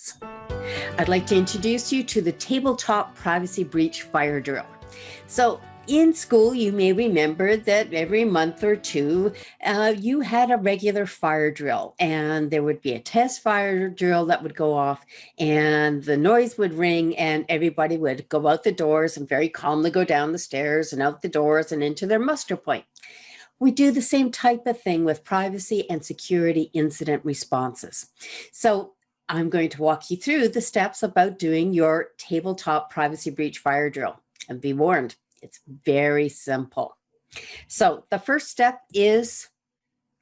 responses. I'd like to introduce you to the tabletop privacy breach fire drill. So in school, you may remember that every month or two, you had a regular fire drill, and there would be a test fire drill that would go off, and the noise would ring, and everybody would go out the doors and very calmly go down the stairs and out the doors and into their muster point. We do the same type of thing with privacy and security incident responses. So I'm going to walk you through the steps about doing your tabletop privacy breach fire drill. And be warned, it's very simple. So the first step is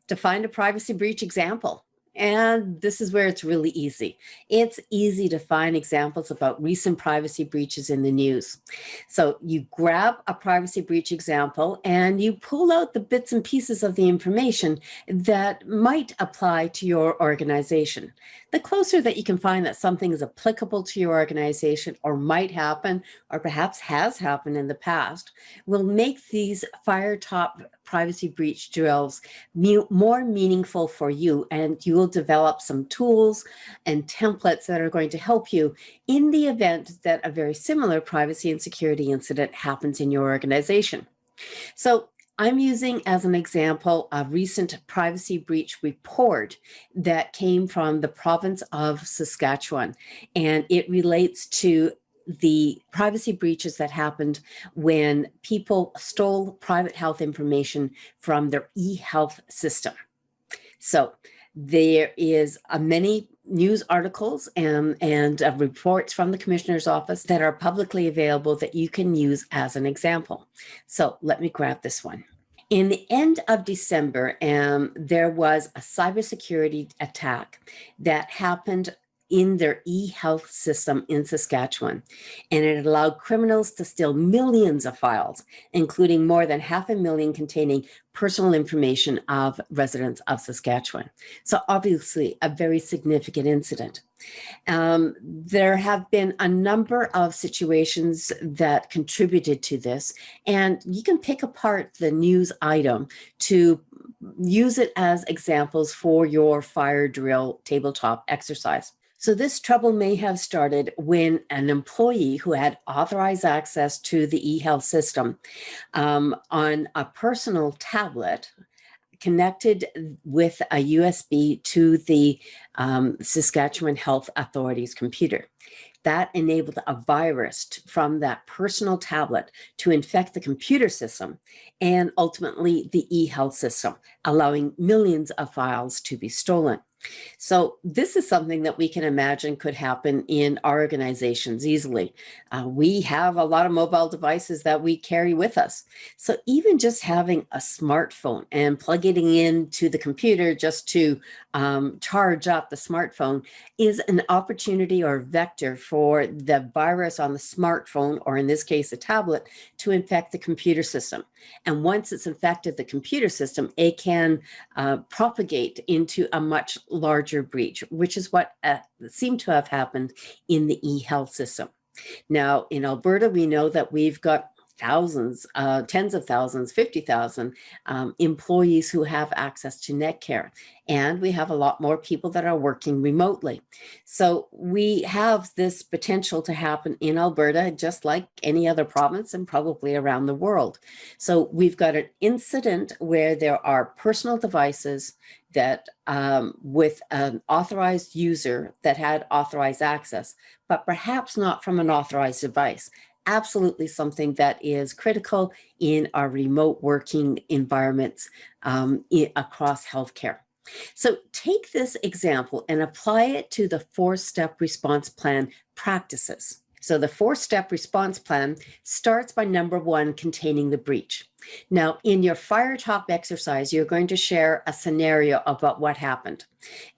to find a privacy breach example. And this is where it's really easy. It's easy to find examples about recent privacy breaches in the news. So you grab a privacy breach example and you pull out the bits and pieces of the information that might apply to your organization. The closer that you can find that something is applicable to your organization or might happen, or perhaps has happened in the past, will make these fire top privacy breach drills more meaningful for you, and you will develop some tools and templates that are going to help you in the event that a very similar privacy and security incident happens in your organization. So I'm using as an example a recent privacy breach report that came from the province of Saskatchewan, and it relates to the privacy breaches that happened when people stole private health information from their e-health system. So there is many news articles and reports from the Commissioner's Office that are publicly available that you can use as an example. So let me grab this one. In the end of December, there was a cybersecurity attack that happened in their e-health system in Saskatchewan, and it allowed criminals to steal millions of files, including more than 500,000 containing personal information of residents of Saskatchewan. So obviously a very significant incident. There have been a number of situations that contributed to this, and you can pick apart the news item to use it as examples for your fire drill tabletop exercise. So this trouble may have started when an employee who had authorized access to the e-health system on a personal tablet connected with a USB to the Saskatchewan Health Authority's computer. That enabled a virus from that personal tablet to infect the computer system and ultimately the e-health system, allowing millions of files to be stolen. So this is something that we can imagine could happen in our organizations easily. We have a lot of mobile devices that we carry with us. So even just having a smartphone and plugging it into the computer just to charge up the smartphone is an opportunity or vector for the virus on the smartphone, or in this case, a tablet, to infect the computer system. And once it's infected the computer system, it can propagate into a much larger breach, which is what seemed to have happened in the e-health system. Now, in Alberta, we know that we've got thousands, tens of thousands, 50,000 employees who have access to Netcare. And we have a lot more people that are working remotely. So we have this potential to happen in Alberta, just like any other province and probably around the world. So we've got an incident where there are personal devices that with an authorized user that had authorized access, but perhaps not from an authorized device. Absolutely something that is critical in our remote working environments across healthcare. So take this example and apply it to the 4-step response plan practices. So the 4-step response plan starts by number 1, containing the breach. Now, in your fire top exercise, you're going to share a scenario about what happened.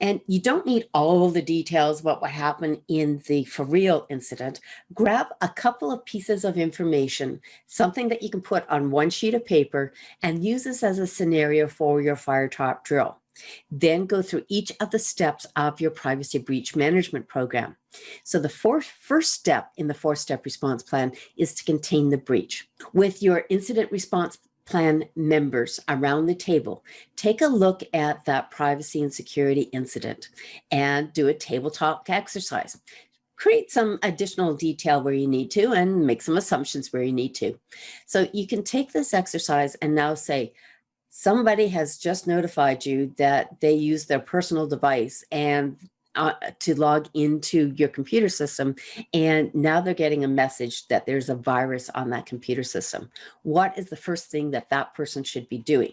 And you don't need all the details about what happened in the for real incident. Grab a couple of pieces of information, something that you can put on one sheet of paper, and use this as a scenario for your fire top drill. Then go through each of the steps of your privacy breach management program. So the first step in the 4-step response plan is to contain the breach. With your incident response plan members around the table take a look at that privacy and security incident and do a table talk exercise. Create some additional detail where you need to and make some assumptions where you need to. So you can take this exercise and now say, somebody has just notified you that they use their personal device and to log into your computer system, and now they're getting a message that there's a virus on that computer system. What is the first thing that that person should be doing?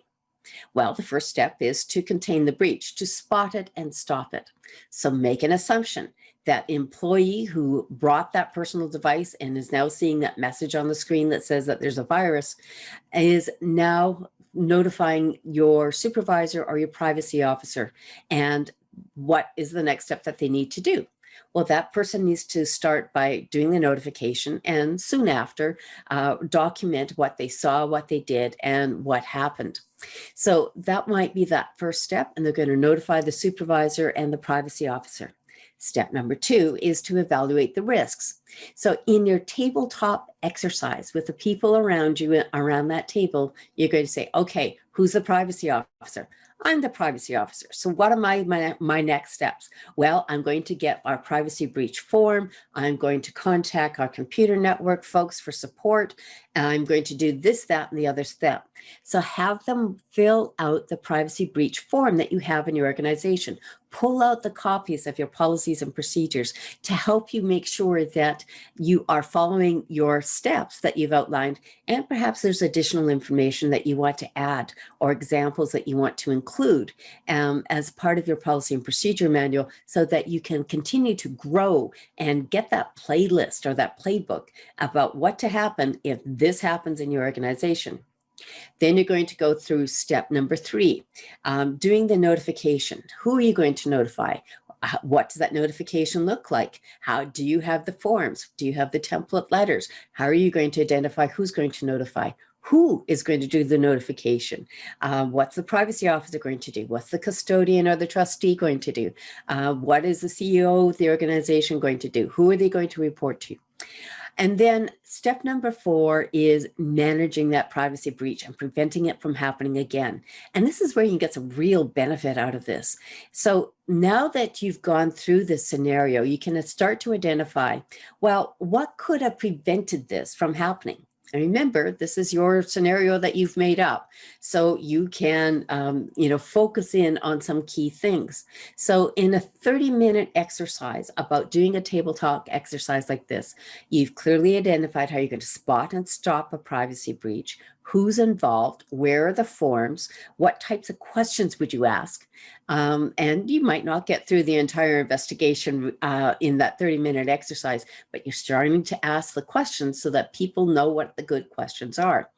Well, the first step is to contain the breach, to spot it and stop it. So make an assumption that employee who brought that personal device and is now seeing that message on the screen that says that there's a virus is now notifying your supervisor or your privacy officer. And what is the next step that they need to do? Well, that person needs to start by doing the notification and soon after document what they saw, what they did, and what happened. So that might be that first step, and they're going to notify the supervisor and the privacy officer. Step number 2 is to evaluate the risks. So in your tabletop exercise with the people around you, around that table, you're going to say, okay, who's the privacy officer? I'm the privacy officer. So what are my next steps? Well, I'm going to get our privacy breach form. I'm going to contact our computer network folks for support. And I'm going to do this, that, and the other step. So have them fill out the privacy breach form that you have in your organization. Pull out the copies of your policies and procedures to help you make sure that you are following your steps that you've outlined, and perhaps there's additional information that you want to add or examples that you want to include as part of your policy and procedure manual so that you can continue to grow and get that playlist or that playbook about what to happen if this happens in your organization. Then you're going to go through step number 3, doing the notification. Who are you going to notify? What does that notification look like? How do you have the forms? Do you have the template letters? How are you going to identify who's going to notify? Who is going to do the notification? What's the privacy officer going to do? What's the custodian or the trustee going to do? What is the CEO of the organization going to do? Who are they going to report to? And then step number 4 is managing that privacy breach and preventing it from happening again. And this is where you can get some real benefit out of this. So now that you've gone through this scenario, you can start to identify, well, what could have prevented this from happening? And remember, this is your scenario that you've made up. So you can, focus in on some key things. So in a 30-minute exercise about doing a table talk exercise like this, you've clearly identified how you're going to spot and stop a privacy breach, who's involved, where are the forms, what types of questions would you ask? And you might not get through the entire investigation in that 30-minute exercise, but you're starting to ask the questions so that people know what the good questions are.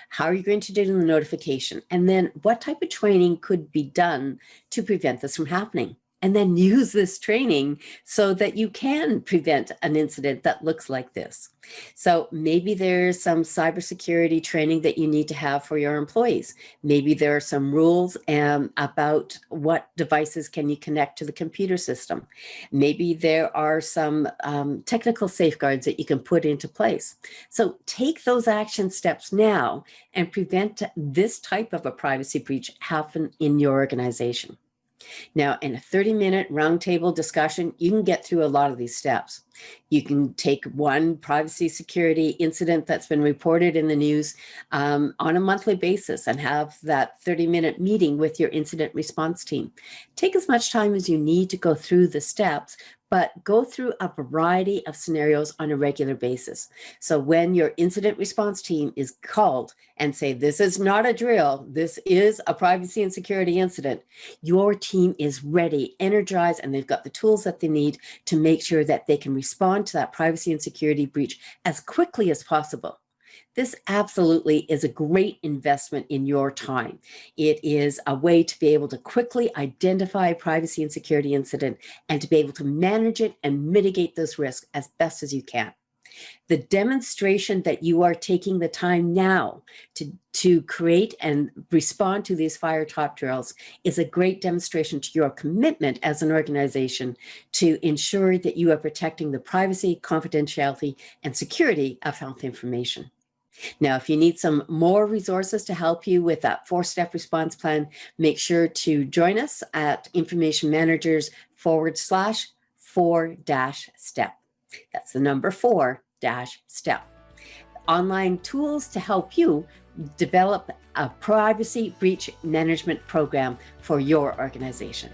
How are you going to do the notification? And then what type of training could be done to prevent this from happening? And then use this training so that you can prevent an incident that looks like this. So maybe there's some cybersecurity training that you need to have for your employees. Maybe there are some rules about what devices can you connect to the computer system. Maybe there are some technical safeguards that you can put into place. So take those action steps now and prevent this type of a privacy breach happen in your organization. Now, in a 30-minute roundtable discussion, you can get through a lot of these steps. You can take one privacy security incident that's been reported in the news on a monthly basis and have that 30-minute meeting with your incident response team. Take as much time as you need to go through the steps, but go through a variety of scenarios on a regular basis. So when your incident response team is called and say, this is not a drill, this is a privacy and security incident, your team is ready, energized, and they've got the tools that they need to make sure that they can respond to that privacy and security breach as quickly as possible. This absolutely is a great investment in your time. It is a way to be able to quickly identify a privacy and security incident and to be able to manage it and mitigate those risks as best as you can. The demonstration that you are taking the time now to create and respond to these fire top drills is a great demonstration to your commitment as an organization to ensure that you are protecting the privacy, confidentiality, and security of health information. Now, if you need some more resources to help you with that 4-step response plan, make sure to join us at Information Managers /4-step. That's the number 4-step. Online tools to help you develop a privacy breach management program for your organization.